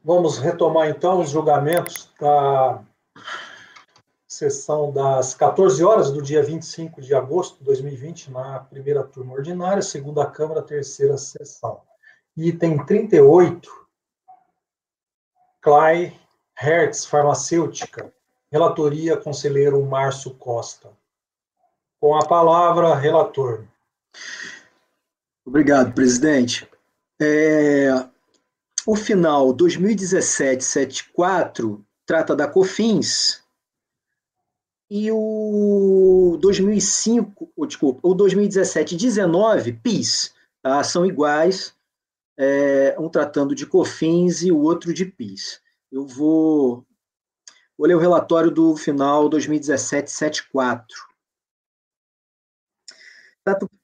Vamos retomar, então, os julgamentos da sessão das 14 horas do dia 25 de agosto de 2020, na primeira turma ordinária, segunda Câmara, terceira sessão. Item 38, Clay Hertz Farmacêutica. Relatoria, conselheiro Márcio Costa. Com a palavra, relator. Obrigado, presidente. O final 2017-74 trata da COFINS e o 2017-19 PIS, tá? São iguais, um tratando de COFINS e o outro de PIS. Eu vou ler o relatório do final 2017-74.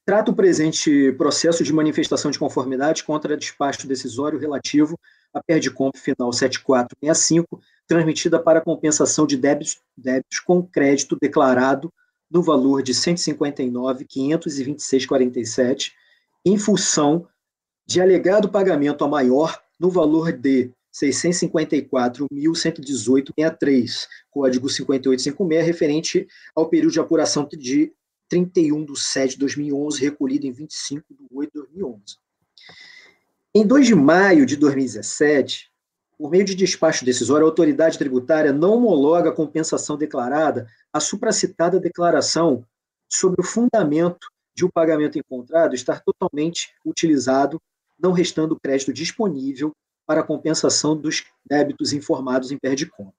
Trata o presente processo de manifestação de conformidade contra despacho decisório relativo à Perdicomp final 7465, transmitida para compensação de débitos com crédito declarado no valor de R$ 159.526,47, em função de alegado pagamento a maior no valor de R$ 654.118,63, código 5856, referente ao período de apuração de 31/7/2011, recolhido em 25/8/2011. Em 2 de maio de 2017, por meio de despacho decisório, a autoridade tributária não homologa a compensação declarada à supracitada declaração sobre o fundamento de o pagamento encontrado estar totalmente utilizado, não restando crédito disponível para a compensação dos débitos informados em Perdicomp.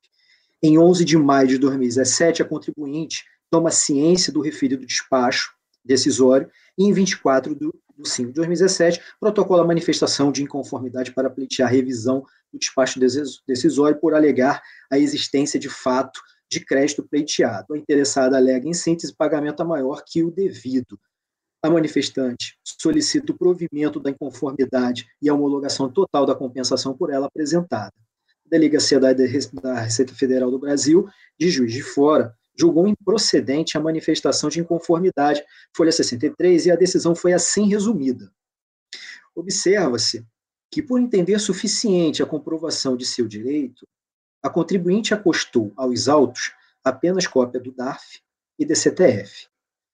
Em 11 de maio de 2017, a contribuinte toma ciência do referido despacho decisório e, em 24/5/2017, protocola a manifestação de inconformidade para pleitear a revisão do despacho decisório por alegar a existência de fato de crédito pleiteado. A interessada alega, em síntese, pagamento a maior que o devido. A manifestante solicita o provimento da inconformidade e a homologação total da compensação por ela apresentada. A Delegacia da Receita Federal do Brasil, de Juiz de Fora, julgou improcedente a manifestação de inconformidade, folha 63, e a decisão foi assim resumida. Observa-se que, por entender suficiente a comprovação de seu direito, a contribuinte acostou aos autos apenas cópia do DARF e DCTF.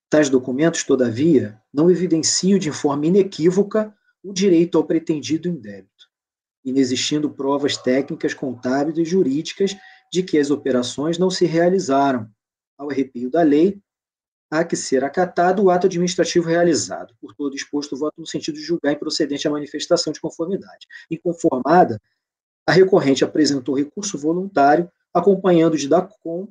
Tais documentos, todavia, não evidenciam de forma inequívoca o direito ao pretendido indébito, inexistindo provas técnicas, contábeis e jurídicas de que as operações não se realizaram, ao arrepio da lei, há que ser acatado o ato administrativo realizado. Por todo exposto, voto no sentido de julgar improcedente a manifestação de conformidade. Inconformada, a recorrente apresentou recurso voluntário, acompanhado de DACOM,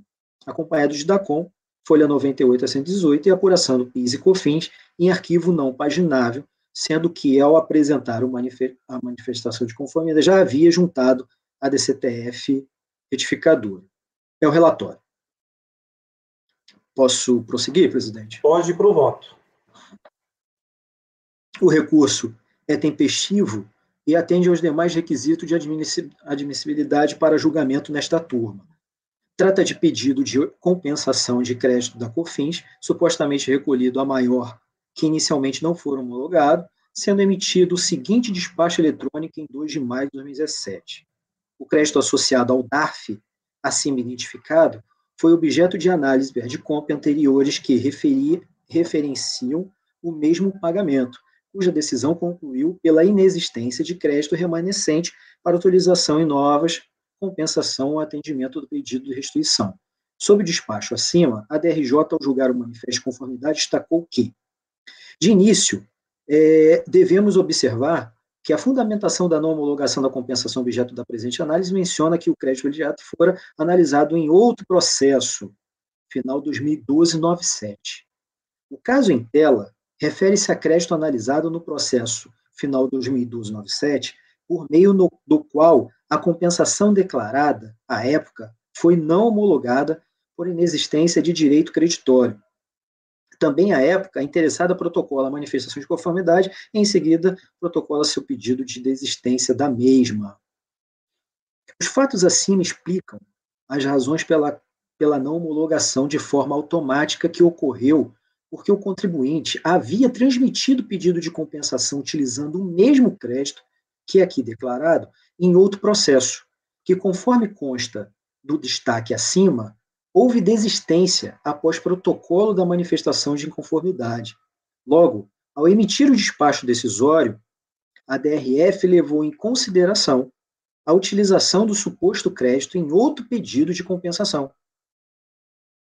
folha 98 a 118, e apuração do PIS e COFINS em arquivo não paginável, sendo que, ao apresentar a manifestação de conformidade, já havia juntado a DCTF retificadora. É o relatório. Posso prosseguir, presidente? Pode ir para o voto. O recurso é tempestivo e atende aos demais requisitos de admissibilidade para julgamento nesta turma. Trata de pedido de compensação de crédito da COFINS, supostamente recolhido a maior, que inicialmente não foram homologados, sendo emitido o seguinte despacho eletrônico em 2 de maio de 2017. O crédito associado ao DARF, acima identificado, foi objeto de análise Perdicomp anteriores que referenciam o mesmo pagamento, cuja decisão concluiu pela inexistência de crédito remanescente para utilização em novas compensação ou atendimento do pedido de restituição. Sob o despacho acima, a DRJ, ao julgar o manifesto de conformidade, destacou que, de início, devemos observar que a fundamentação da não homologação da compensação objeto da presente análise menciona que o crédito imediato fora analisado em outro processo, final 2012-97. O caso em tela refere-se a crédito analisado no processo final 2012-97, por meio do qual a compensação declarada, à época, foi não homologada por inexistência de direito creditório. Também, à época, a interessada protocola a manifestação de conformidade e, em seguida, protocola seu pedido de desistência da mesma. Os fatos acima explicam as razões pela não homologação de forma automática que ocorreu porque o contribuinte havia transmitido o pedido de compensação utilizando o mesmo crédito que é aqui declarado, em outro processo, que, conforme consta do destaque acima, houve desistência após protocolo da manifestação de inconformidade. Logo, ao emitir o despacho decisório, a DRF levou em consideração a utilização do suposto crédito em outro pedido de compensação.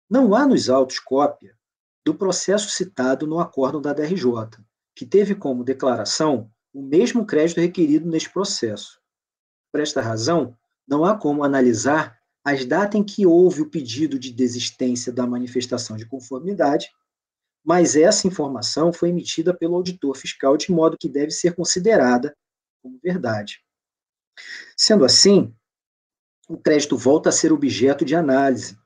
Não há nos autos cópia do processo citado no acórdão da DRJ, que teve como declaração o mesmo crédito requerido neste processo. Por esta razão, não há como analisar as datas em que houve o pedido de desistência da manifestação de conformidade, mas essa informação foi emitida pelo auditor fiscal de modo que deve ser considerada como verdade. Sendo assim, o crédito volta a ser objeto de análise,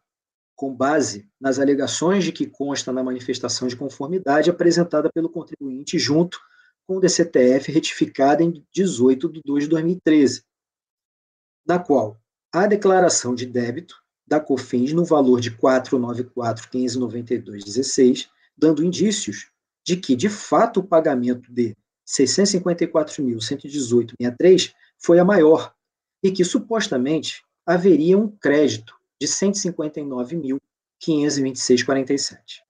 com base nas alegações de que consta na manifestação de conformidade apresentada pelo contribuinte junto com o DCTF retificada em 18 de 2 de 2013, na qual a declaração de débito da COFINS no valor de R$ 494.592,16, dando indícios de que, de fato, o pagamento de R$ 654.118,63 foi a maior e que, supostamente, haveria um crédito de R$ 159.526,47.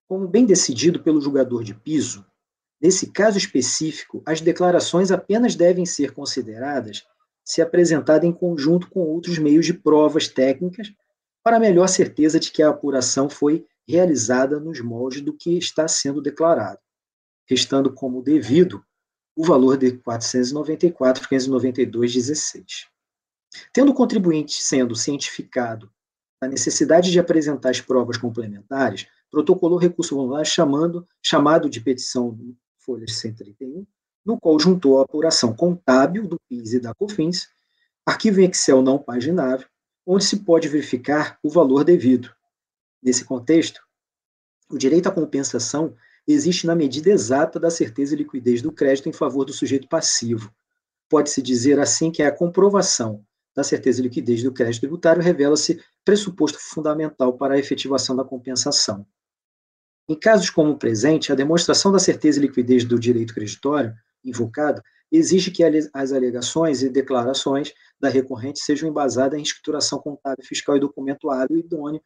Como bem decidido pelo julgador de piso, nesse caso específico, as declarações apenas devem ser consideradas se apresentada em conjunto com outros meios de provas técnicas para melhor certeza de que a apuração foi realizada nos moldes do que está sendo declarado, restando como devido o valor de R$ 494.592,16. Tendo o contribuinte sendo cientificado da necessidade de apresentar as provas complementares, protocolou recurso voluntário chamado de petição folha 131, no qual juntou a apuração contábil do PIS e da COFINS, arquivo em Excel não paginável, onde se pode verificar o valor devido. Nesse contexto, o direito à compensação existe na medida exata da certeza e liquidez do crédito em favor do sujeito passivo. Pode-se dizer assim que a comprovação da certeza e liquidez do crédito tributário revela-se pressuposto fundamental para a efetivação da compensação. Em casos como o presente, a demonstração da certeza e liquidez do direito creditório invocado exige que as alegações e declarações da recorrente sejam embasadas em escrituração contábil, fiscal e documento hábil e idôneo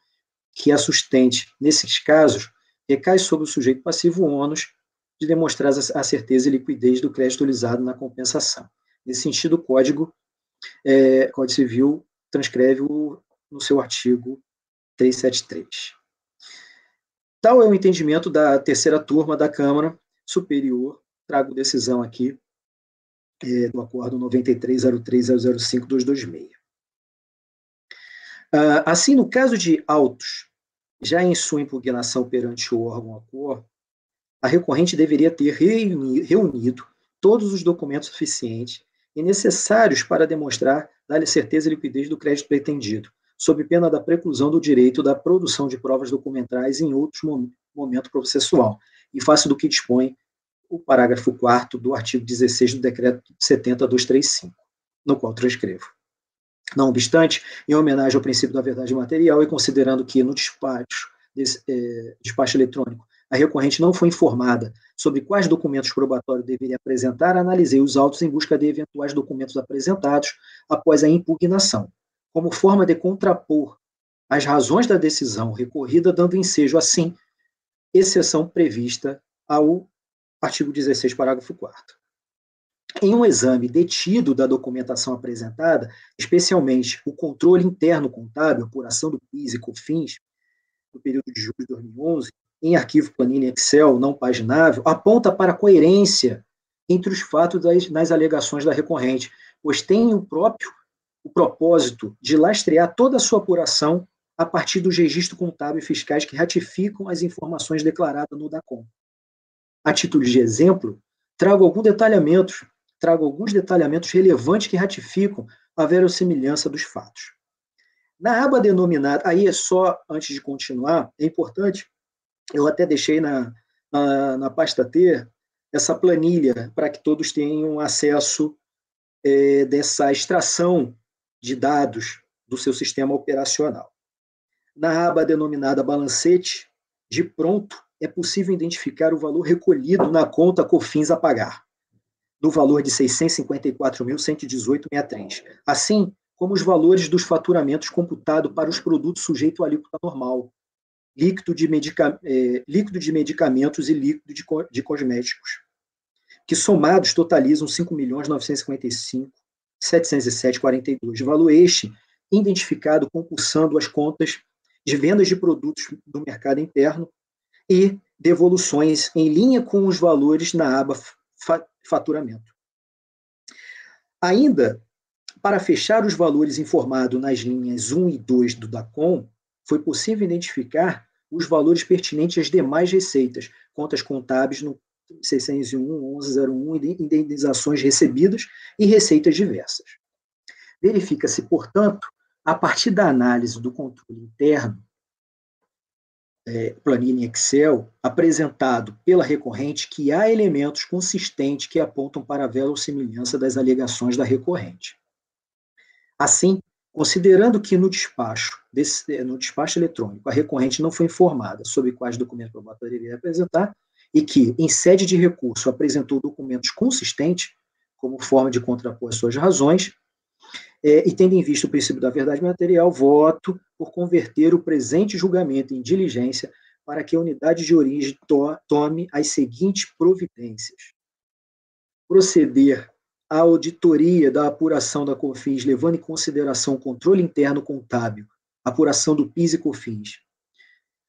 que a sustente. Nesses casos, recai sobre o sujeito passivo o ônus de demonstrar a certeza e liquidez do crédito utilizado na compensação. Nesse sentido, o Código Civil transcreve no seu artigo 373. Tal é o entendimento da terceira turma da Câmara Superior. Trago decisão aqui do Acórdão 93.03.005.226. Assim, no caso de autos, já em sua impugnação perante o órgão acor, a recorrente deveria ter reunido todos os documentos suficientes e necessários para demonstrar dar-lhe certeza e liquidez do crédito pretendido, sob pena da preclusão do direito da produção de provas documentais em outros momento processual, em face do que dispõe o parágrafo 4º do artigo 16 do decreto 70.235, no qual transcrevo. Não obstante, em homenagem ao princípio da verdade material e considerando que no despacho eletrônico a recorrente não foi informada sobre quais documentos probatórios deveria apresentar, analisei os autos em busca de eventuais documentos apresentados após a impugnação, como forma de contrapor as razões da decisão recorrida, dando ensejo, assim, exceção prevista ao artigo 16, parágrafo 4º. Em um exame detido da documentação apresentada, especialmente o controle interno contábil, apuração do PIS e COFINS, no período de julho de 2011, em arquivo planilha Excel não paginável, aponta para a coerência entre os fatos nas alegações da recorrente, pois tem o propósito de lastrear toda a sua apuração a partir dos registros contábeis e fiscais que ratificam as informações declaradas no DACOM. A título de exemplo, trago alguns detalhamentos relevantes que ratificam a verossimilhança dos fatos. Na aba denominada, aí é só, antes de continuar, é importante, eu até deixei na pasta T essa planilha para que todos tenham acesso dessa extração de dados do seu sistema operacional. Na aba denominada balancete, de pronto, é possível identificar o valor recolhido na conta COFINS a pagar. no valor de R$ 654.118,63, assim como os valores dos faturamentos computados para os produtos sujeitos à alíquota normal, líquido de medicamentos e líquido de cosméticos, que somados totalizam R$ 5.955.707,42, valor este identificado compulsando as contas de vendas de produtos do mercado interno e devoluções em linha com os valores na aba faturamento. Ainda, para fechar os valores informados nas linhas 1 e 2 do DACOM, foi possível identificar os valores pertinentes às demais receitas, contas contábeis no 601.1101, indenizações recebidas e receitas diversas. Verifica-se, portanto, a partir da análise do controle interno, planilha em Excel, apresentado pela recorrente, que há elementos consistentes que apontam para a verossimilhança das alegações da recorrente. Assim, considerando que no despacho eletrônico a recorrente não foi informada sobre quais documentos probatórios deveria apresentar e que, em sede de recurso, apresentou documentos consistentes como forma de contrapor as suas razões, e tendo em vista o princípio da verdade material, voto por converter o presente julgamento em diligência para que a unidade de origem tome as seguintes providências: proceder à auditoria da apuração da COFINS, levando em consideração o controle interno contábil, apuração do PIS e COFINS,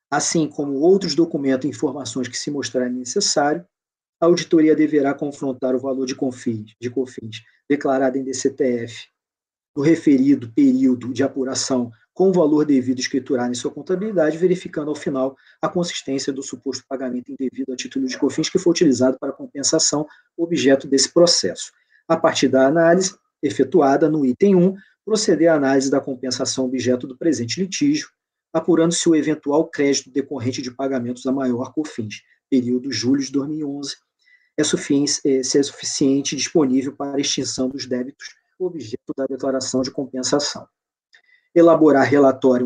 assim como outros documentos e informações que se mostrarem necessário. A auditoria deverá confrontar o valor de COFINS declarado em DCTF no referido período de apuração com o valor devido escriturado em sua contabilidade, verificando ao final a consistência do suposto pagamento indevido a título de COFINS que foi utilizado para compensação objeto desse processo. A partir da análise efetuada no item 1, proceder à análise da compensação objeto do presente litígio, apurando-se o eventual crédito decorrente de pagamentos a maior COFINS, período julho de 2011, se é suficiente e disponível para extinção dos débitos objeto da declaração de compensação. Elaborar relatório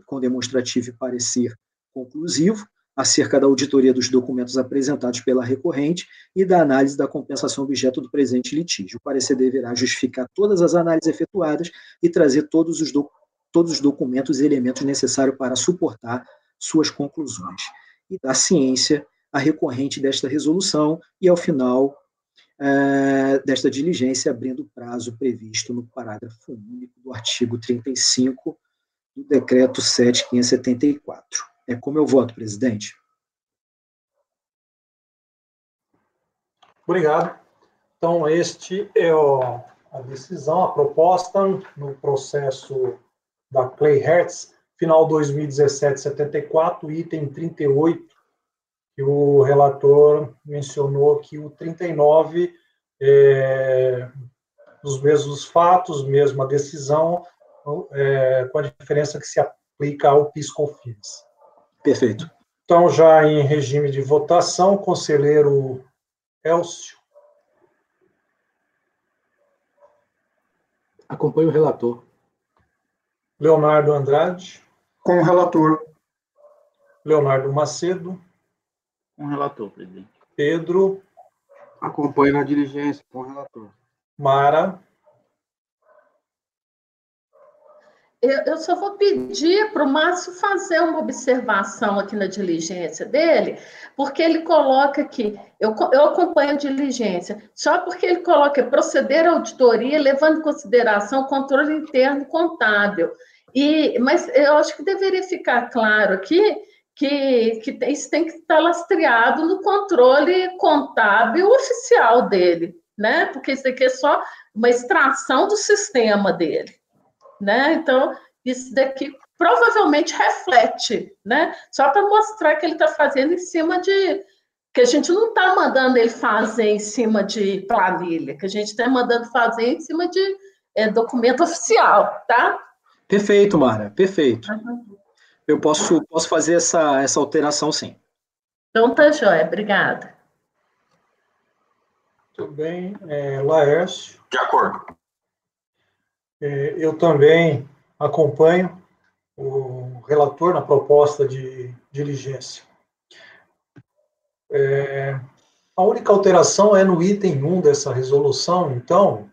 com demonstrativo e parecer conclusivo acerca da auditoria dos documentos apresentados pela recorrente e da análise da compensação objeto do presente litígio. O parecer deverá justificar todas as análises efetuadas e trazer todos os documentos e elementos necessários para suportar suas conclusões. E dar ciência à recorrente desta resolução e, ao final desta diligência, abrindo o prazo previsto no parágrafo único do artigo 35 do decreto 7.574. É como eu voto, presidente. Obrigado. Então, este é a decisão, a proposta no processo da Clay Hertz, final 2017-74, item 38, que o relator mencionou que o 39 os mesmos fatos, mesma decisão, com a diferença que se aplica ao PIS/COFINS. Perfeito. Então, já em regime de votação, conselheiro Elcio. Acompanho o relator. Leonardo Andrade. Com o relator. Leonardo Macedo. Com o relator, presidente. Pedro. Acompanho na diligência, com o relator. Mara. Eu só vou pedir para o Márcio fazer uma observação aqui na diligência dele, porque ele coloca aqui, eu acompanho a diligência, só porque ele coloca proceder à auditoria, levando em consideração o controle interno contábil. Mas eu acho que deveria ficar claro aqui que isso tem que estar lastreado no controle contábil oficial dele, né? Porque isso aqui é só uma extração do sistema dele. Né? Então, isso daqui provavelmente reflete, né? Só para mostrar que ele está fazendo em cima de... que a gente não está mandando ele fazer em cima de planilha, que a gente está mandando fazer em cima de documento oficial, tá? Perfeito, Mara, perfeito. Uhum. Eu posso fazer essa alteração, sim. Então, tá joia, obrigada. Tudo bem. Laércio. De acordo. Eu também acompanho o relator na proposta de diligência. A única alteração é no item 1 dessa resolução, então,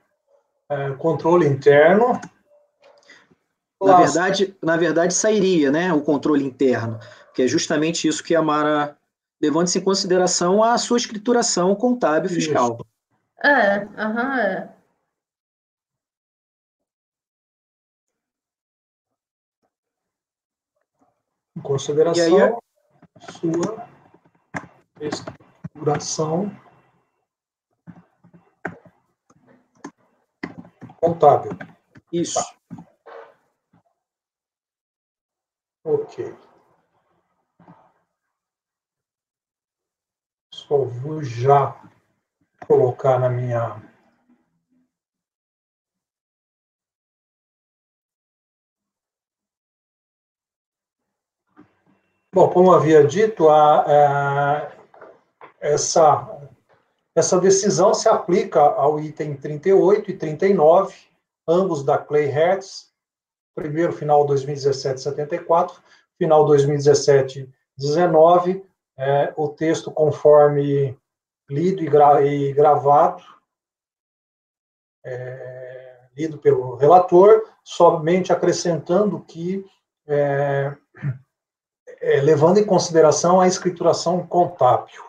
controle interno. Na verdade, sairia, né, o controle interno, que é justamente isso que a Mara, levando-se em consideração a sua escrituração contábil fiscal. É. Em consideração, sua escrituração contábil. Isso. Tá. Ok. Só vou já colocar na minha... Bom, como havia dito, essa decisão se aplica ao item 38 e 39, ambos da Clay Hertz, primeiro final 2017-74, final 2017-19, o texto conforme lido e gravado, lido pelo relator, somente acrescentando que, levando em consideração a escrituração contábil.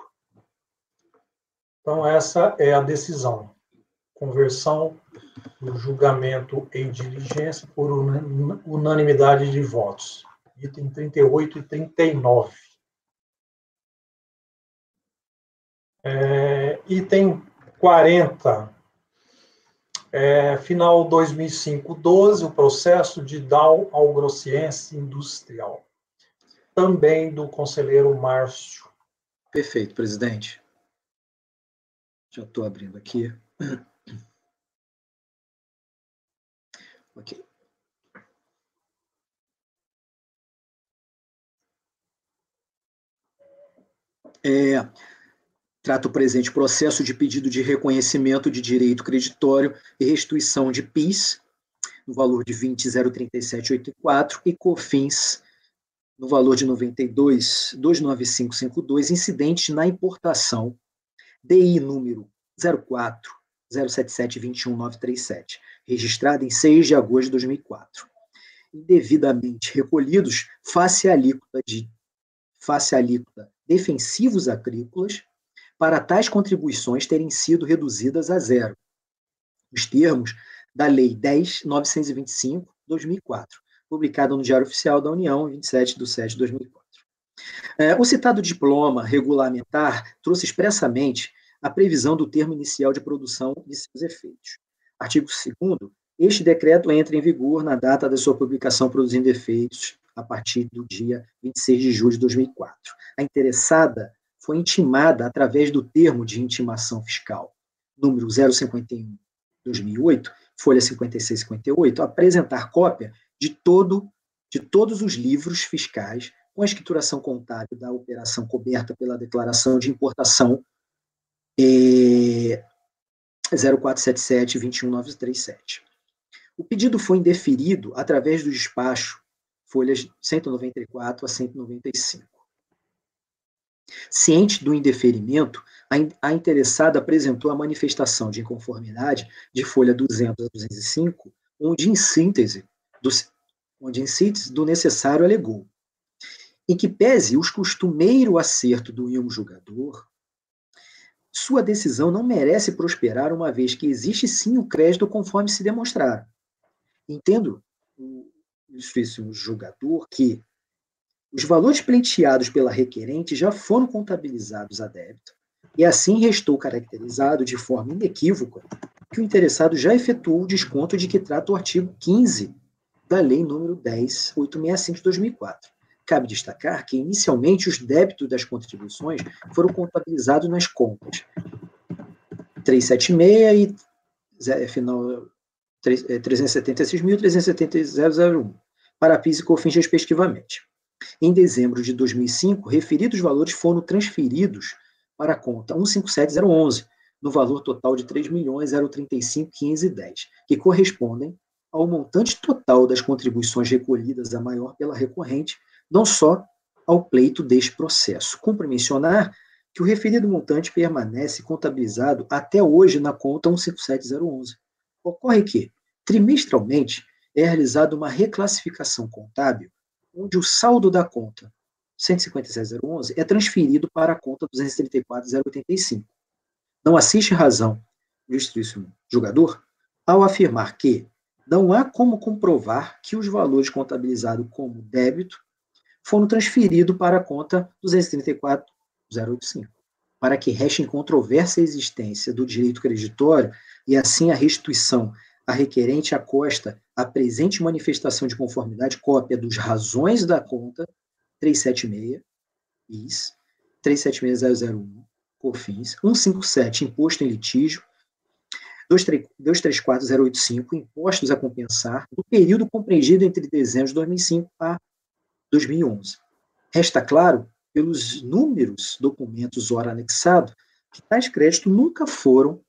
Então, essa é a decisão. Conversão do julgamento em diligência por unanimidade de votos. Item 38 e 39. Item 40. Final 2005-12, o processo de Dow ao Grossiense Industrial. Também do conselheiro Márcio. Perfeito, presidente. Já estou abrindo aqui. Ok. Trata o presente processo de pedido de reconhecimento de direito creditório e restituição de PIS, no valor de 20.037,84, e COFINS, no valor de 92.29552, incidentes na importação, DI número 04.077.21.937, registrada em 6 de agosto de 2004. Indevidamente recolhidos face à alíquota defensivos agrícolas, para tais contribuições terem sido reduzidas a zero, os termos da Lei 10.925/2004, publicada no Diário Oficial da União, 27/7/2004. O citado diploma regulamentar trouxe expressamente a previsão do termo inicial de produção de seus efeitos. Artigo 2º, este decreto entra em vigor na data da sua publicação, produzindo efeitos a partir do dia 26 de julho de 2004. A interessada foi intimada através do termo de intimação fiscal, número 051/2008, folha 56/58, apresentar cópia de todos os livros fiscais com a escrituração contábil da operação coberta pela declaração de importação 0477-21937. O pedido foi indeferido através do despacho, folhas 194 a 195. Ciente do indeferimento, a interessada apresentou a manifestação de inconformidade de folha 200 a 205, onde em síntese do necessário alegou, em que pese o costumeiro acerto do ilmo julgador, sua decisão não merece prosperar, uma vez que existe sim o crédito conforme se demonstrar. Entendo, ilustríssimo julgador, que os valores pleiteados pela requerente já foram contabilizados a débito, e assim restou caracterizado de forma inequívoca que o interessado já efetuou o desconto de que trata o artigo 15 da Lei nº 10.865 de 2004. Cabe destacar que, inicialmente, os débitos das contribuições foram contabilizados nas contas 376 e final 376.370.001, para PIS e COFINS, respectivamente. Em dezembro de 2005, referidos valores foram transferidos para a conta 157011, no valor total de 3.035.510, que correspondem ao montante total das contribuições recolhidas a maior pela recorrente, não só ao pleito deste processo. Cumpre mencionar que o referido montante permanece contabilizado até hoje na conta 157011. Ocorre que, trimestralmente, é realizada uma reclassificação contábil, onde o saldo da conta 157.011 é transferido para a conta 234.085. Não assiste razão, ilustríssimo julgador, ao afirmar que não há como comprovar que os valores contabilizados como débito foram transferidos para a conta 234.085, para que reste em controvérsia a existência do direito creditório e assim a restituição a requerente acosta a presente manifestação de conformidade cópia dos razões da conta 376, IS, 376.001, COFINS, 157, Imposto em Litígio, 234.085, Impostos a compensar, do período compreendido entre dezembro de 2005 a 2011. Resta claro, pelos números documentos ora anexados, que tais créditos nunca foram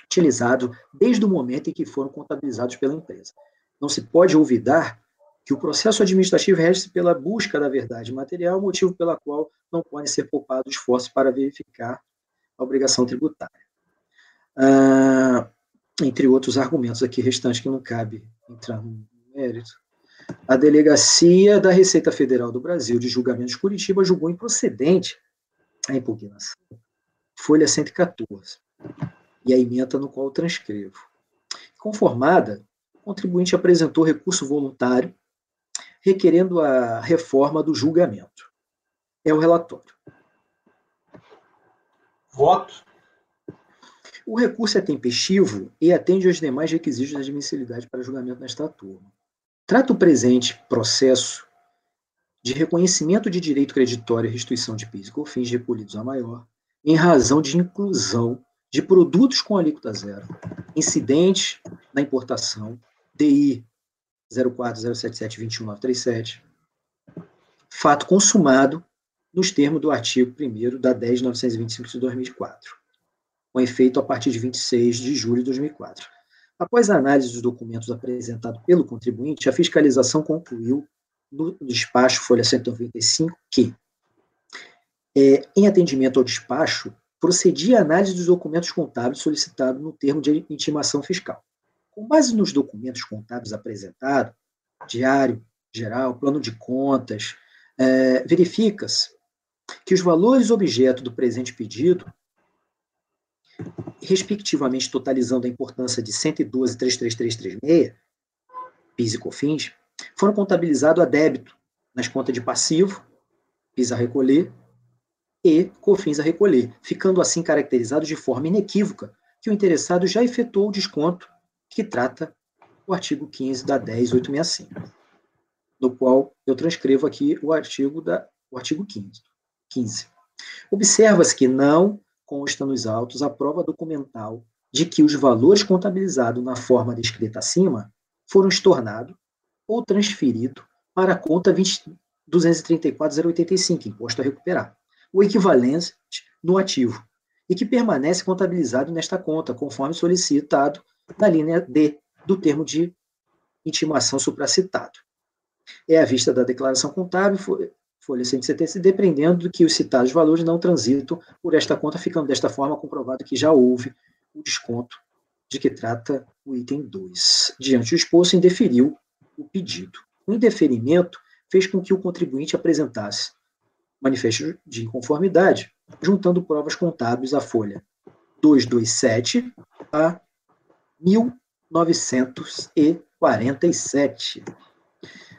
utilizados desde o momento em que foram contabilizados pela empresa. Não se pode olvidar que o processo administrativo rege-se pela busca da verdade material, motivo pela qual não podem ser poupados esforços para verificar a obrigação tributária. Entre outros argumentos aqui restantes que não cabe entrar no mérito. A Delegacia da Receita Federal do Brasil de Julgamento de Curitiba julgou improcedente a impugnação. Folha 114. E a ementa no qual eu transcrevo. Conformada, o contribuinte apresentou recurso voluntário requerendo a reforma do julgamento. É o relatório. Voto. O recurso é tempestivo e atende aos demais requisitos da admissibilidade para julgamento nesta turma. Trata o presente processo de reconhecimento de direito creditório e restituição de PIS e COFINS recolhidos a maior, em razão de inclusão de produtos com alíquota zero, incidente na importação, DI 0407721937, fato consumado nos termos do artigo 1º da 10.925 de 2004, com efeito a partir de 26 de julho de 2004. Após a análise dos documentos apresentados pelo contribuinte, a fiscalização concluiu no despacho folha 195 que, em atendimento ao despacho, procedia a análise dos documentos contábeis solicitados no termo de intimação fiscal. Com base nos documentos contábeis apresentados, diário geral, plano de contas, verifica-se que os valores objeto do presente pedido, respectivamente totalizando a importância de 112.33336, PIS e COFINS, foram contabilizados a débito nas contas de passivo, PIS a recolher, e COFINS a recolher, ficando assim caracterizado de forma inequívoca que o interessado já efetuou o desconto que trata o artigo 15 da 10.865, no qual eu transcrevo aqui o artigo 15. Observa-se que não consta nos autos a prova documental de que os valores contabilizados na forma descrita acima foram estornados ou transferidos para a conta 234.085, imposto a recuperar, o equivalente no ativo, e que permanece contabilizado nesta conta, conforme solicitado na linha D do termo de intimação supracitado. É à vista da declaração contábil, folha 170, dependendo do que os citados valores não transitam por esta conta, ficando desta forma comprovado que já houve o desconto de que trata o item 2. Diante do exposto, indeferiu o pedido. O indeferimento fez com que o contribuinte apresentasse manifesto de inconformidade, juntando provas contábeis à folha 227 a 1947,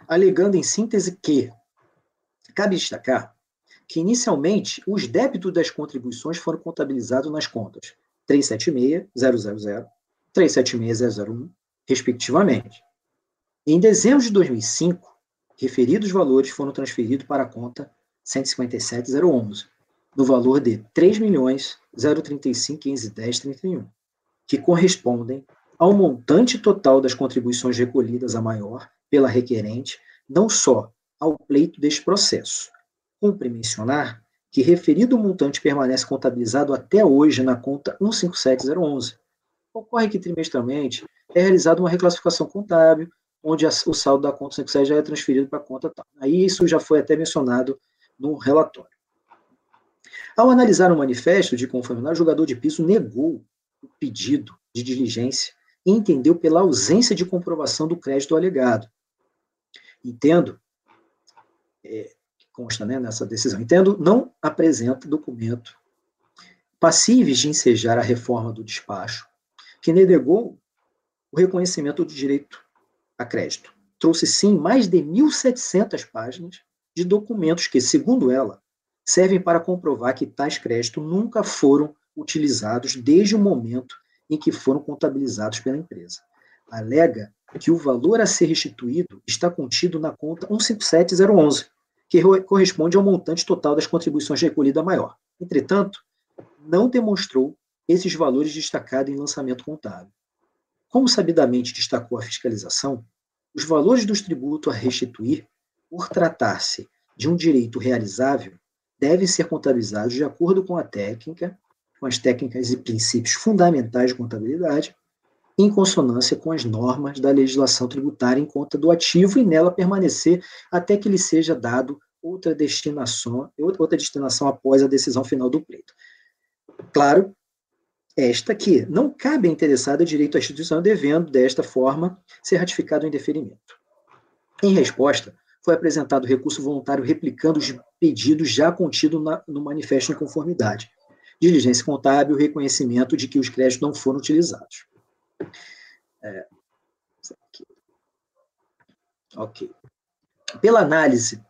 alegando em síntese que cabe destacar que, inicialmente, os débitos das contribuições foram contabilizados nas contas 376.000, 376.001, respectivamente. Em dezembro de 2005, referidos valores foram transferidos para a conta 157.011, no valor de R$ 3.035.510,31, que correspondem ao montante total das contribuições recolhidas a maior pela requerente, não só ao pleito deste processo. Cumpre mencionar que referido montante permanece contabilizado até hoje na conta 157011. Ocorre que, trimestralmente, é realizada uma reclassificação contábil, onde o saldo da conta 157 já é transferido para a conta tal. Aí isso já foi até mencionado no relatório. Ao analisar o manifesto de conformidade, o julgador de piso negou o pedido de diligência e entendeu pela ausência de comprovação do crédito alegado. Entendo, consta, né, nessa decisão, entendo, não apresenta documento passíveis de ensejar a reforma do despacho, que negou o reconhecimento do direito a crédito. Trouxe, sim, mais de 1.700 páginas de documentos que, segundo ela, servem para comprovar que tais créditos nunca foram utilizados desde o momento em que foram contabilizados pela empresa. Alega que o valor a ser restituído está contido na conta 157011, que corresponde ao montante total das contribuições recolhidas maior. Entretanto, não demonstrou esses valores destacados em lançamento contábil. Como sabidamente destacou a fiscalização, os valores dos tributos a restituir, por tratar-se de um direito realizável, devem ser contabilizados de acordo com a técnica, com as técnicas e princípios fundamentais de contabilidade, em consonância com as normas da legislação tributária em conta do ativo e nela permanecer até que lhe seja dado outra destinação após a decisão final do pleito. Claro, esta que não cabe à interessada direito à restituição, devendo, desta forma, ser ratificado em deferimento. Em resposta, foi apresentado recurso voluntário replicando os pedidos já contidos no manifesto de conformidade. Diligência contábil, reconhecimento de que os créditos não foram utilizados. Ok. Pela análise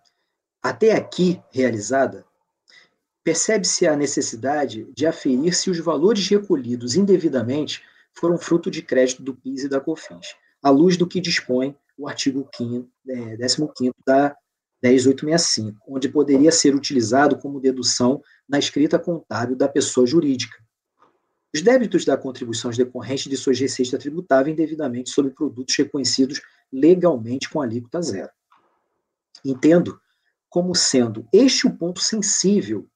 até aqui realizada, percebe-se a necessidade de aferir se os valores recolhidos indevidamente foram fruto de crédito do PIS e da COFINS, à luz do que dispõe o artigo 15º da 10.865, onde poderia ser utilizado como dedução na escrita contábil da pessoa jurídica. Os débitos da contribuições decorrentes de suas receitas tributáveis indevidamente sobre produtos reconhecidos legalmente com alíquota zero. Entendo como sendo este o ponto sensível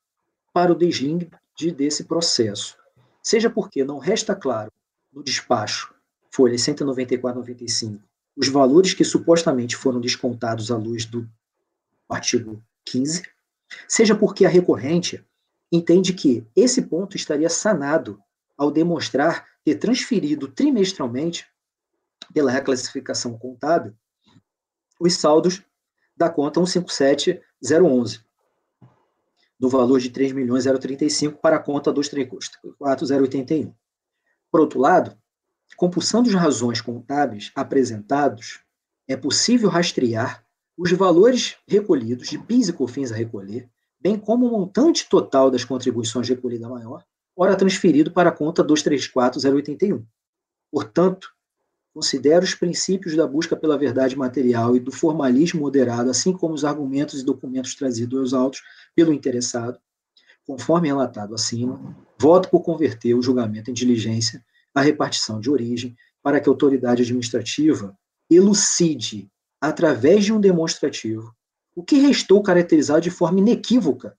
para o deslinde desse processo, seja porque não resta claro no despacho, folha 194/95, os valores que supostamente foram descontados à luz do artigo 15, seja porque a recorrente entende que esse ponto estaria sanado ao demonstrar ter transferido trimestralmente, pela reclassificação contábil, os saldos da conta 157011, no valor de 3.035 para a conta 234.081. Por outro lado, compulsando as razões contábeis apresentados, é possível rastrear os valores recolhidos de PIS e COFINS a recolher, bem como o montante total das contribuições recolhidas maior, ora transferido para a conta 234.081. Portanto, considero os princípios da busca pela verdade material e do formalismo moderado, assim como os argumentos e documentos trazidos aos autos pelo interessado, conforme relatado acima, voto por converter o julgamento em diligência à repartição de origem, para que a autoridade administrativa elucide, através de um demonstrativo, o que restou caracterizado de forma inequívoca,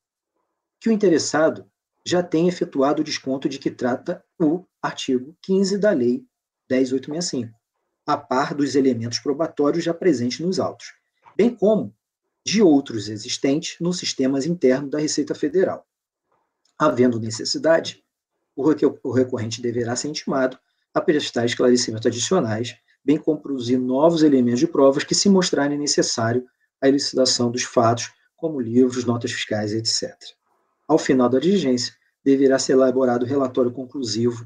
que o interessado já tem efetuado o desconto de que trata o artigo 15 da Lei 10.865, a par dos elementos probatórios já presentes nos autos, bem como de outros existentes nos sistemas internos da Receita Federal. Havendo necessidade, o recorrente deverá ser intimado a prestar esclarecimentos adicionais, bem como produzir novos elementos de provas que se mostrarem necessário à elucidação dos fatos, como livros, notas fiscais, etc. Ao final da diligência, deverá ser elaborado o relatório conclusivo,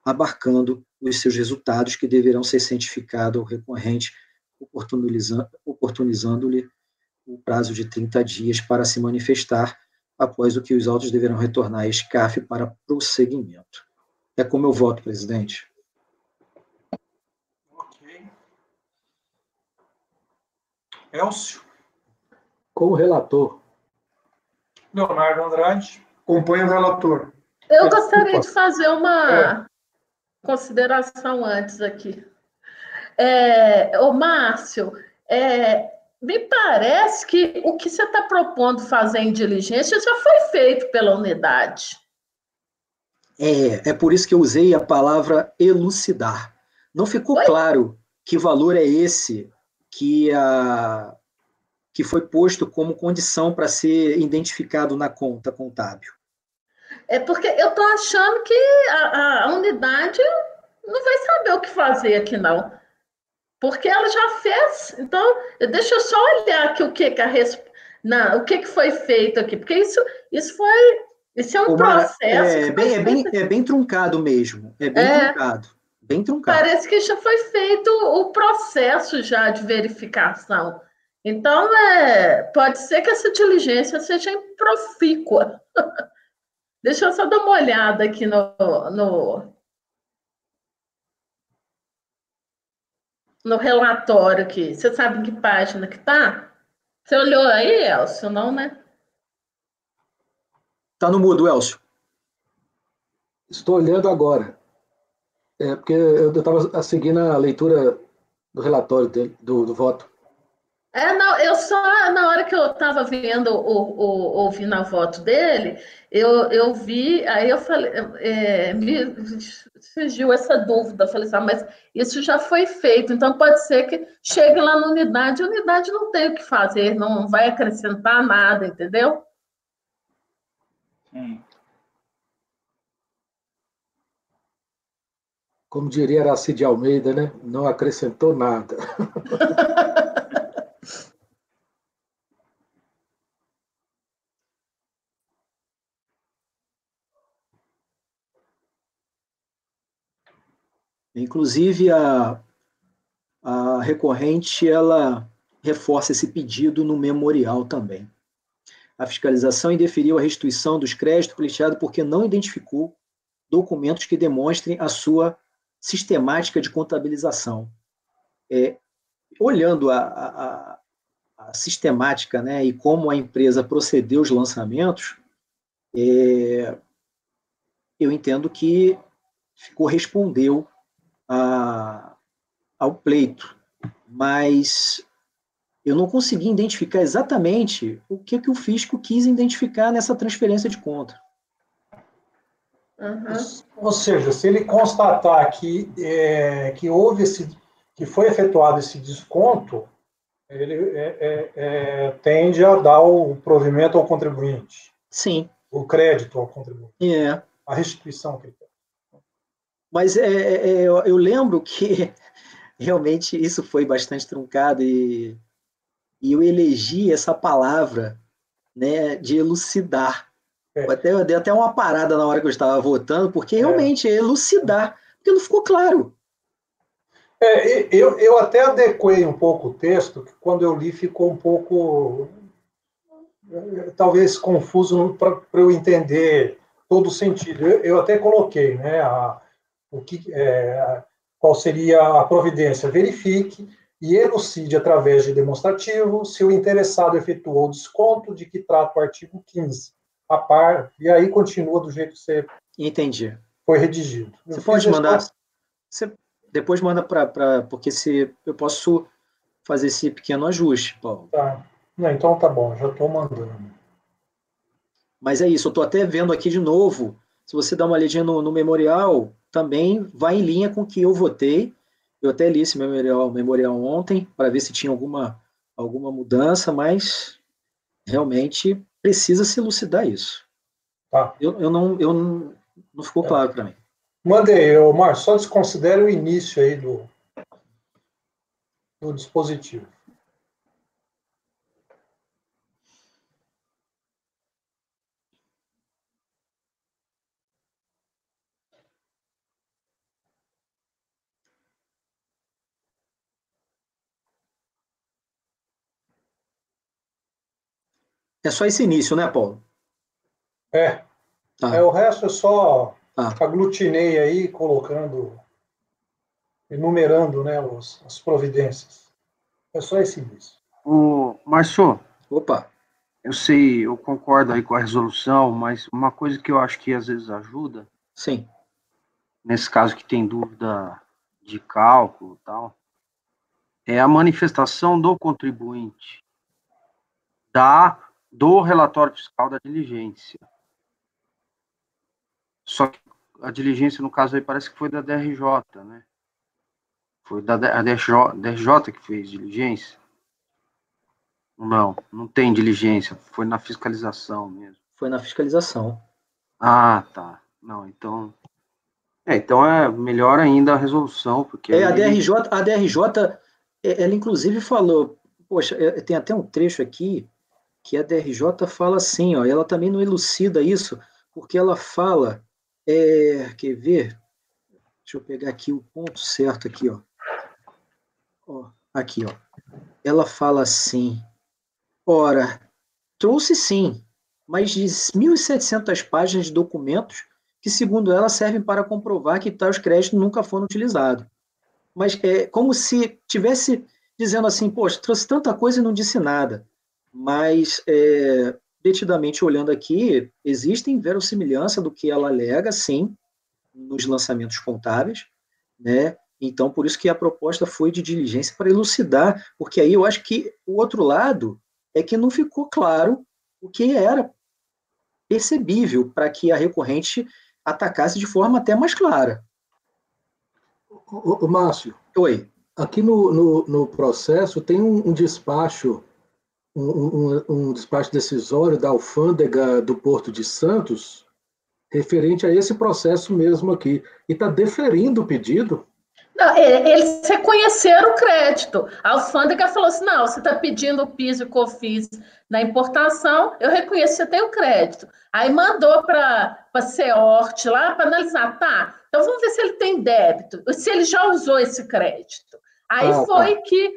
abarcando os seus resultados, que deverão ser cientificados ao recorrente, oportunizando-lhe o prazo de 30 dias para se manifestar, após o que os autos deverão retornar à SCAF para prosseguimento. É como eu voto, presidente. Ok. Elcio. Como relator. Leonardo Andrade. Acompanho o relator. Eu gostaria de fazer uma consideração antes aqui. Ô, Márcio, me parece que o que você está propondo fazer em diligência já foi feito pela unidade. É por isso que eu usei a palavra elucidar. Não ficou claro que valor é esse que foi posto como condição para ser identificado na conta contábil. É porque eu estou achando que a unidade não vai saber o que fazer aqui, não. Porque ela já fez. Então, deixa eu só olhar aqui o que foi feito aqui. Porque isso é um Ô, Mara, processo que foi feito. é bem truncado mesmo. É bem É, truncado. Bem truncado. parece que já foi feito o processo já de verificação. Então, pode ser que essa diligência seja profícua. Deixa eu só dar uma olhada aqui no relatório aqui. Você sabe em que página que tá? Você olhou aí, Elcio? Não, né? Tá no mudo, Elcio. Estou olhando agora. Porque eu estava seguindo a leitura do relatório dele, do voto. Não, eu só, na hora que eu estava vendo, ouvindo a voto dele, eu vi, aí eu falei, me surgiu essa dúvida, eu falei assim, mas isso já foi feito, então pode ser que chegue lá na unidade, a unidade não tem o que fazer, não vai acrescentar nada, entendeu? Sim. Como diria Aracide Almeida, né? Não acrescentou nada. Inclusive, a recorrente, ela reforça esse pedido no memorial também. A fiscalização indeferiu a restituição dos créditos pleiteados porque não identificou documentos que demonstrem a sua sistemática de contabilização. Olhando a sistemática, né, e como a empresa procedeu os lançamentos, eu entendo que correspondeu ao pleito, mas eu não consegui identificar exatamente o que o fisco quis identificar nessa transferência de conta. Uhum. Ou seja, se ele constatar que que foi efetuado esse desconto, ele tende a dar o provimento ao contribuinte. Sim. O crédito ao contribuinte. A restituição que ele tem. Mas eu lembro que realmente isso foi bastante truncado e eu elegi essa palavra, né, de elucidar. Eu dei até uma parada na hora que eu estava votando, porque realmente é elucidar, porque não ficou claro. Eu até adequei um pouco o texto, que quando eu li ficou um pouco, talvez, confuso para eu entender todo o sentido. Eu até coloquei, né, qual seria a providência. Verifique e elucide através de demonstrativo se o interessado efetuou o desconto de que trata o artigo 15, a par, e aí continua do jeito que você Entendi. foi redigido. Você pode mandar, você depois manda porque eu posso fazer esse pequeno ajuste, Paulo. Tá. Não, então tá bom, já estou mandando. Mas é isso, eu estou até vendo aqui de novo, se você dá uma olhadinha no memorial, também vai em linha com o que eu votei. Eu até li esse memorial ontem, para ver se tinha alguma mudança, mas realmente precisa se elucidar isso. Tá. Eu não ficou claro para mim. Mandei, Márcio, só desconsidere o início aí do dispositivo. É só esse início, né, Paulo? O resto eu só aglutinei aí, enumerando, né, as providências. É só esse início. Márcio. Opa. Eu sei, eu concordo aí com a resolução, mas uma coisa que eu acho que às vezes ajuda. Sim. Nesse caso que tem dúvida de cálculo e tal, é a manifestação do contribuinte do relatório fiscal da diligência. Só que a diligência, no caso aí, parece que foi da DRJ, né? Foi da DRJ que fez diligência? Não tem diligência, foi na fiscalização mesmo. Foi na fiscalização. Ah, tá. Não, então... então é melhor ainda a resolução, porque... A DRJ, ela inclusive falou, poxa, tem até um trecho aqui que a DRJ fala assim, ó, ela também não elucida isso, porque ela fala, quer ver? Deixa eu pegar aqui o ponto certo aqui, ó. Aqui, ó. Ela fala assim, ora, trouxe sim mais de 1.700 páginas de documentos que, segundo ela, servem para comprovar que tais créditos nunca foram utilizados. Mas é como se tivesse dizendo assim, poxa, trouxe tanta coisa e não disse nada. Mas, detidamente olhando aqui, existem verossimilhança do que ela alega, sim, nos lançamentos contábeis, né? Então, por isso que a proposta foi de diligência para elucidar, porque aí eu acho que o outro lado é que não ficou claro o que era percebível para que a recorrente atacasse de forma até mais clara. Márcio, Oi. aqui no processo tem um despacho, um despacho decisório da alfândega do Porto de Santos, referente a esse processo mesmo aqui, e está deferindo o pedido. Não, eles reconheceram o crédito. A alfândega falou assim: não, você está pedindo o PIS e o COFINS na importação, eu reconheço que você tem o crédito. Aí mandou para a CEORT lá para analisar. Tá, então vamos ver se ele tem débito, se ele já usou esse crédito. Aí foi que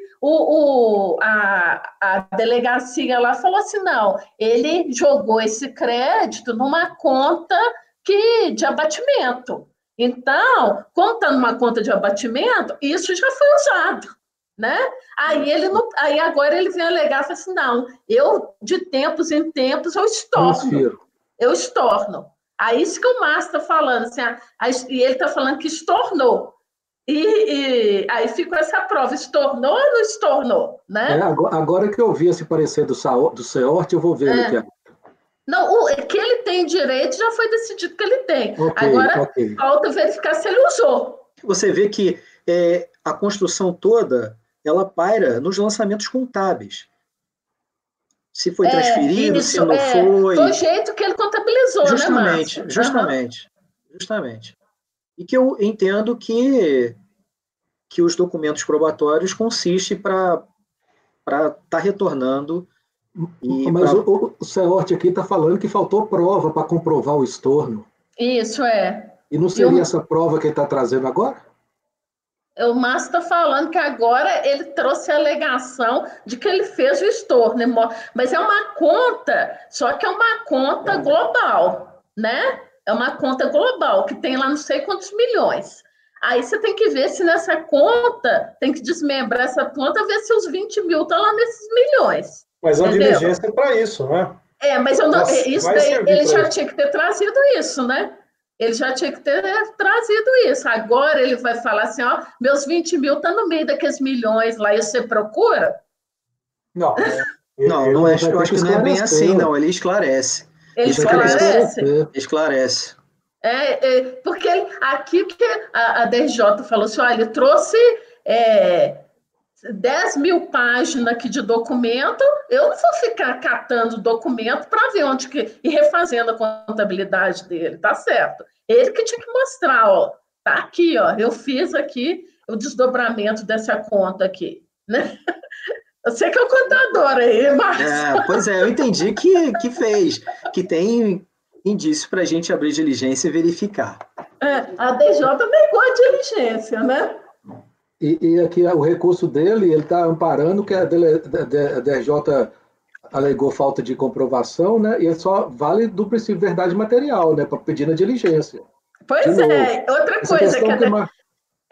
a delegacia lá falou assim: não, ele jogou esse crédito numa conta de abatimento. Então, como está numa conta de abatimento, isso já foi usado, né? Aí ele não, aí agora ele vem alegar e fala assim: não, eu de tempos em tempos eu estorno. Aí isso que o Márcio está falando, assim, e ele está falando que estornou. E aí ficou essa prova, estornou ou não estornou, né? Agora que eu vi esse parecer do CEORT, eu vou ver o que é. Não, o que ele tem direito já foi decidido que ele tem. Agora, falta verificar se ele usou. Você vê que a construção toda, ela paira nos lançamentos contábeis. Se foi transferido, se não foi... Foi o jeito que ele contabilizou, justamente, né, Márcio? Justamente. E que eu entendo que os documentos probatórios consistem para estar retornando. Mas o CEORT aqui está falando que faltou prova para comprovar o estorno. Isso, E não seria essa prova que ele está trazendo agora? O Márcio está falando que agora ele trouxe a alegação de que ele fez o estorno, mas é uma conta, só que é uma conta global, né? É uma conta global, que tem lá não sei quantos milhões. Aí você tem que ver se nessa conta, tem que desmembrar essa conta, ver se os 20 mil estão lá nesses milhões. Mas a diligência é para isso, né? Mas isso daí ele já tinha que ter trazido isso, né? Ele já tinha que ter trazido isso. Agora ele vai falar assim, ó, meus 20 mil estão no meio daqueles milhões lá, e você procura? Não, eu acho que não é bem assim, não. Ele esclarece. Ele esclarece. Porque aqui que a DRJ falou assim, olha, ele trouxe 10 mil páginas aqui de documento, eu não vou ficar catando documento para ver onde que... e refazendo a contabilidade dele, tá certo. Ele que tinha que mostrar, ó, tá aqui, ó, eu fiz aqui o desdobramento dessa conta aqui, né? Eu sei que é o contador aí, Márcio. Pois eu entendi que fez, que tem indício para a gente abrir diligência e verificar. A DJ negou a diligência, né? E aqui o recurso dele, ele está amparando que a DRJ alegou falta de comprovação, né? E só vale do princípio de verdade material, né? Para pedir na diligência. Pois outra coisa que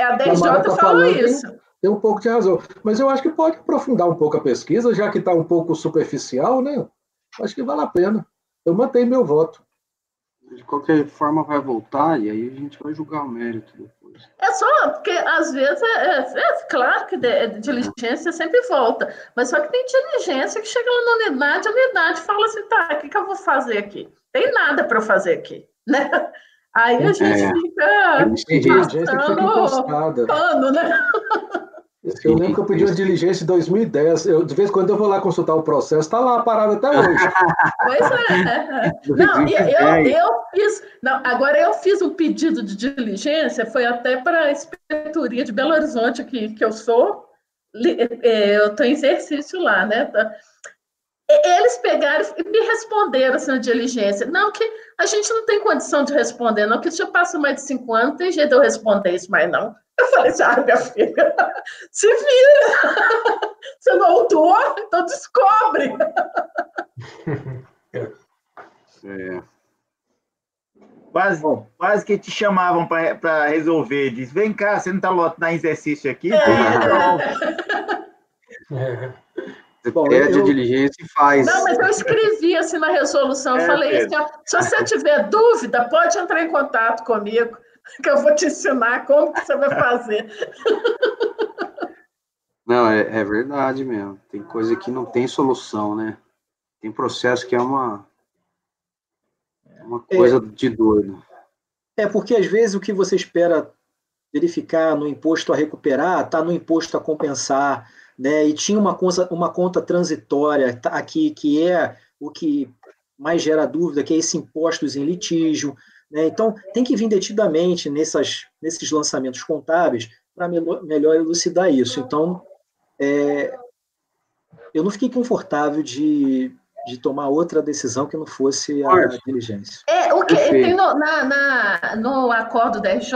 a DRJ falou isso. Tem um pouco de razão. Mas eu acho que pode aprofundar um pouco a pesquisa, já que está um pouco superficial, né? Acho que vale a pena. Eu mantenho meu voto. De qualquer forma vai voltar e aí a gente vai julgar o mérito depois. Só porque às vezes claro que diligência sempre volta, mas só que tem diligência que chega lá na unidade, a unidade fala assim, tá, o que eu vou fazer aqui? Tem nada para eu fazer aqui, né? Aí a gente fica passando pano, né? Eu lembro que eu pedi uma diligência em 2010. De vez em quando eu vou lá consultar o processo, está lá parado até hoje. Pois é. Não, eu fiz. Não, agora eu fiz um pedido de diligência, foi até para a Inspetoria de Belo Horizonte, que eu sou. Eu estou em exercício lá, né? Eles pegaram e me responderam assim, na diligência. Não, que a gente não tem condição de responder, não, que já passou mais de 5 anos, não tem jeito de eu responder isso mais, não. Eu falei assim, minha filha, se vira! Você não autor, então descobre! Quase que te chamavam para resolver. Diz, vem cá, você não está lotando exercício aqui? Bom, pede a diligência e faz. Não, mas eu escrevi assim na resolução, eu falei assim, ó, se você tiver dúvida, pode entrar em contato comigo, que eu vou te ensinar como que você vai fazer. Não, é verdade mesmo. Tem coisa que não tem solução, né? Tem processo que é uma coisa de doido. Porque às vezes o que você espera verificar no imposto a recuperar está no imposto a compensar, né? E tinha uma conta transitória aqui, que é o que mais gera dúvida, que é esse impostos em litígio, né? Então, tem que vir detidamente nesses lançamentos contábeis para melhor elucidar isso. Então, eu não fiquei confortável de tomar outra decisão que não fosse a diligência. O que tem no acordo da RJ,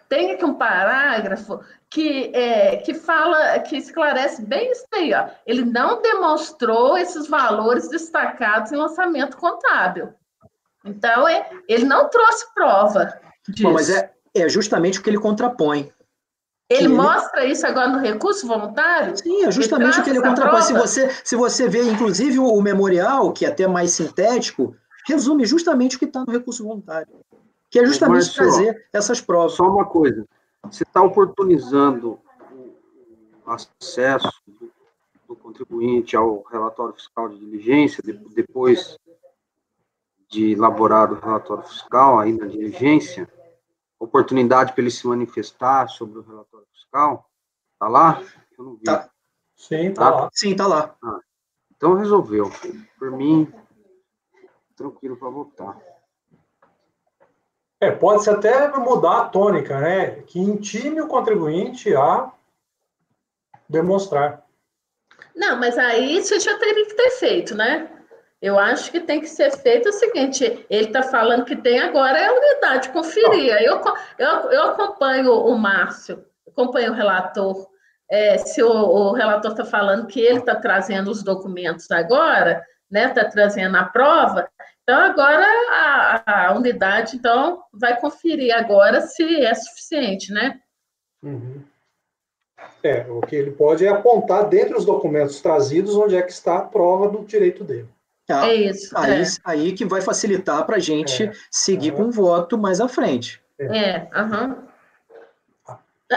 tem aqui um parágrafo que fala, que esclarece bem isso aí, ó. Ele não demonstrou esses valores destacados em lançamento contábil. Então, ele não trouxe prova disso. Bom, mas é justamente o que ele contrapõe. Ele mostra isso agora no recurso voluntário? Sim, é justamente o que ele contrapõe. Se você vê, inclusive, o memorial, que é até mais sintético, resume justamente o que está no recurso voluntário, que é justamente trazer essas provas. Só uma coisa, você está oportunizando o acesso do contribuinte ao relatório fiscal de diligência, depois de elaborado o relatório fiscal, aí na diligência, oportunidade para ele se manifestar sobre o relatório fiscal? Está lá? Eu não vi. Tá. Sim, está lá. Sim, está lá. Então resolveu. Por mim, tranquilo para votar. Pode-se até mudar a tônica, né? Que intime o contribuinte a demonstrar. Não, mas aí você já teria que ter feito, né? Eu acho que tem que ser feito o seguinte, ele está falando que tem agora a unidade, conferir. Eu acompanho o Márcio, acompanho o relator. Se o relator está falando que ele está trazendo os documentos agora, né? Está trazendo a prova, então agora a unidade então, vai conferir agora se é suficiente, né? Uhum. O que ele pode é apontar dentre os documentos trazidos onde é que está a prova do direito dele. É isso. Aí que vai facilitar para a gente seguir com o voto mais à frente.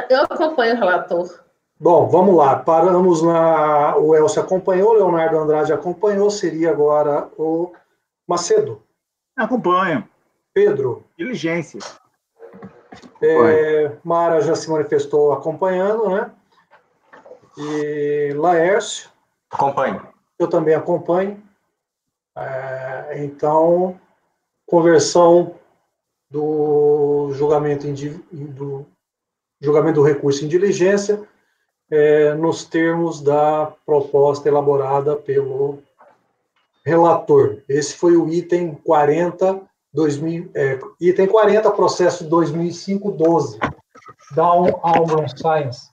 Eu acompanho o relator. Bom, vamos lá. Paramos o Elcio acompanhou, o Leonardo Andrade acompanhou, seria agora o Macedo. Acompanho. Pedro. Diligência. Mara já se manifestou acompanhando, né? E Laércio. Acompanho. Eu também acompanho. Então, conversão do julgamento do recurso em diligência nos termos da proposta elaborada pelo relator. Esse foi o item 40, item 40, processo 2005-12, Down Almond Science.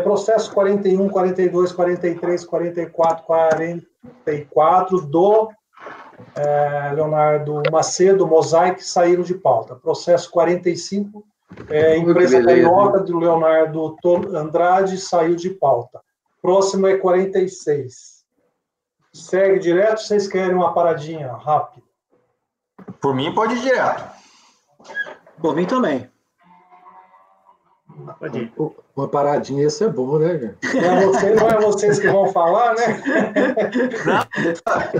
Processo 41, 42, 43, 44, 44 do Leonardo Macedo, Mosaic, saíram de pauta. Processo 45, empresa carioca do Leonardo Andrade, saiu de pauta. Próximo é 46. Segue direto, vocês querem uma paradinha rápida? Por mim, pode ir direto. Por mim também. Pode ir. Uma paradinha ia ser bom, né, gente? Não é vocês que vão falar, né? Não,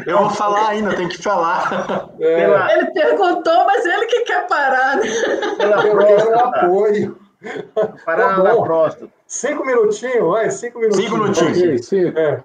eu vou falar ainda, tem que falar. Ele perguntou, mas ele que quer parar, né? Pelo apoio. Parar na próstata. 5 minutinhos, vai, 5 minutinhos. 5 minutinhos. Ok, sim. É.